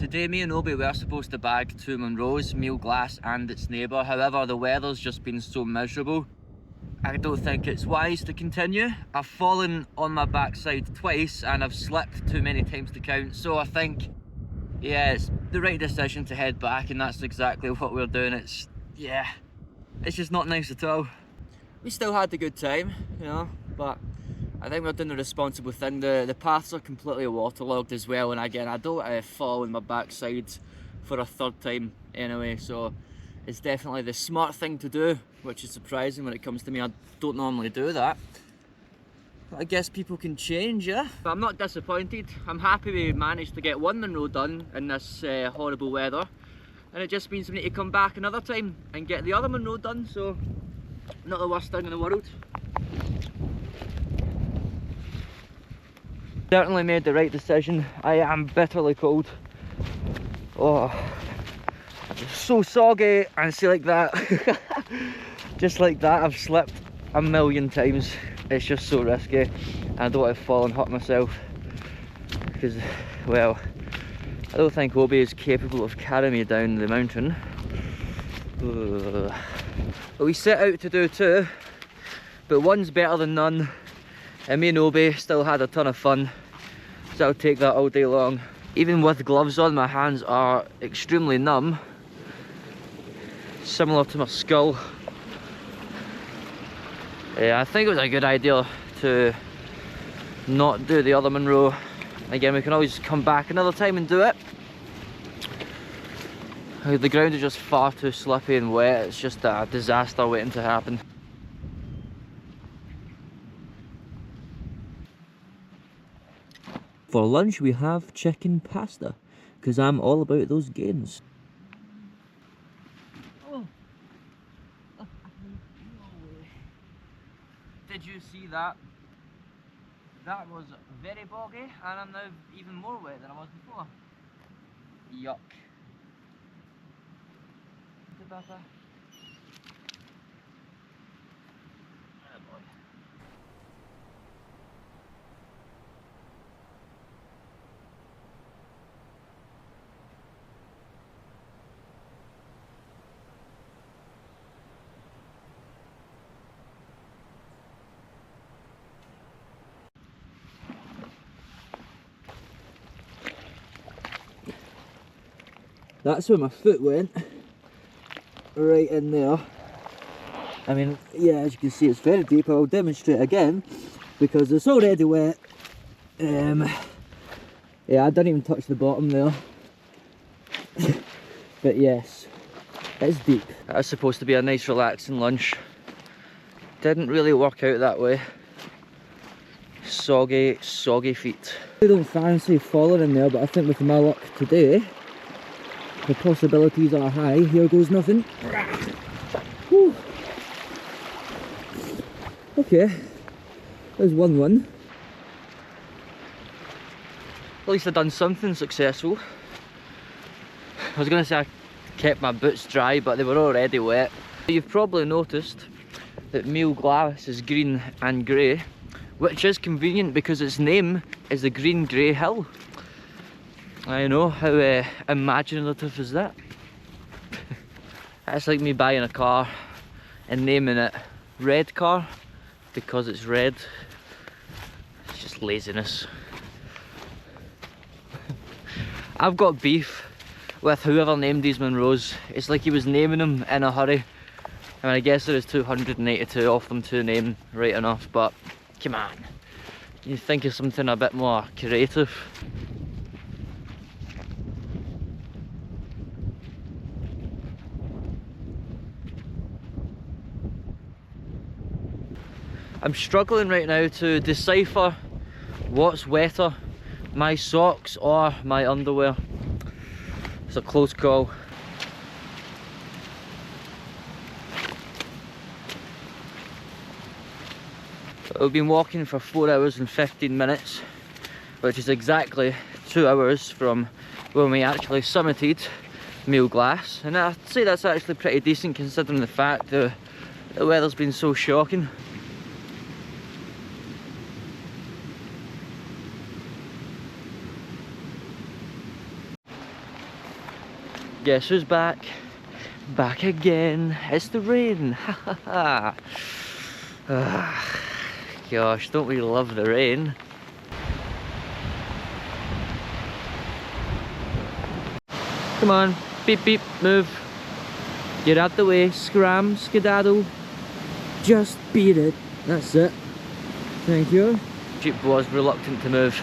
Today me and Obi were supposed to bag 2 munros, Meall Glas and its neighbour. However, the weather's just been so miserable. I don't think it's wise to continue. I've fallen on my backside twice and I've slipped too many times to count. So I think, yeah, it's the right decision to head back, and that's exactly what we're doing. It's just not nice at all. We still had a good time, you know, but I think we're doing the responsible thing. The paths are completely waterlogged as well, and again, I don't want to fall on my backside for a third time anyway, so it's definitely the smart thing to do, which is surprising when it comes to me. I don't normally do that. But I guess people can change, yeah? But I'm not disappointed. I'm happy we managed to get 1 munro done in this horrible weather, and it just means we need to come back another time and get the other munro done, so not the worst thing in the world. Certainly made the right decision. I am bitterly cold. Oh, so soggy, and see, like that, just like that, I've slipped a million times. It's just so risky. I don't want to fall and hurt myself because, well, I don't think Obi is capable of carrying me down the mountain. But we set out to do 2, but one's better than none, and me and Obi still had a ton of fun, so I'll take that all day long. Even with gloves on, my hands are extremely numb, similar to my skull. Yeah, I think it was a good idea to not do the other munro. Again, we can always come back another time and do it. The ground is just far too slippy and wet. It's just a disaster waiting to happen. For lunch we have chicken pasta, because I'm all about those gains. Oh. Did you see that? That was very boggy, and I'm now even more wet than I was before. Yuck. Oh boy. That's where my foot went. Right in there. I mean, yeah, as you can see, it's very deep. I'll demonstrate again because it's already wet. Yeah, I didn't even touch the bottom there. But yes, it's deep. That was supposed to be a nice relaxing lunch. Didn't really work out that way. Soggy feet. I don't fancy falling in there, but I think with my luck today, the possibilities are high. Here goes nothing. Whew. Okay, there's 1-1. At least I've done something successful. I was going to say I kept my boots dry, but they were already wet. You've probably noticed that Meall Glas is green and grey, which is convenient because its name is the Green Grey Hill. I know, how imaginative is that? That's like me buying a car and naming it Red Car because it's red. It's just laziness. I've got beef with whoever named these munros. It's like he was naming them in a hurry. I mean, I guess there is 282 of them to name, right enough, but come on. You think of something a bit more creative. I'm struggling right now to decipher what's wetter, my socks or my underwear. It's a close call. We've been walking for 4 hours and 15 minutes, which is exactly 2 hours from when we actually summited Meall Glas, and I'd say that's actually pretty decent considering the fact that the weather's been so shocking. Guess who's back? Back again. It's the rain. Ha ha ha. Gosh, don't we love the rain? Come on, beep beep, move. Get out the way, scram, skedaddle. Just beat it. That's it. Thank you. Jeep was reluctant to move.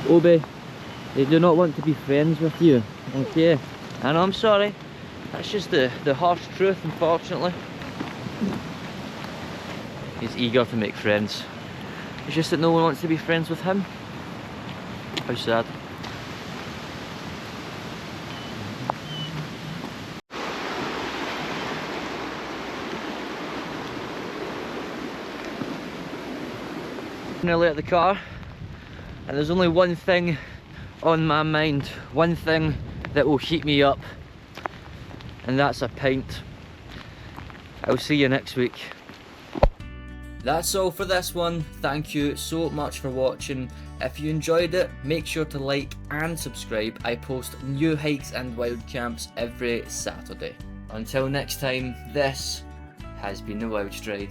Obi, they do not want to be friends with you. Okay. I know, I'm sorry. That's just the harsh truth, unfortunately. He's eager to make friends. It's just that no one wants to be friends with him. How sad. Nearly at the car, and there's only one thing on my mind, one thing that will heat me up, and that's a pint. I'll see you next week. That's all for this one. Thank you so much for watching. If you enjoyed it, make sure to like and subscribe. I post new hikes and wild camps every Saturday. Until next time, this has been the Wild Stride.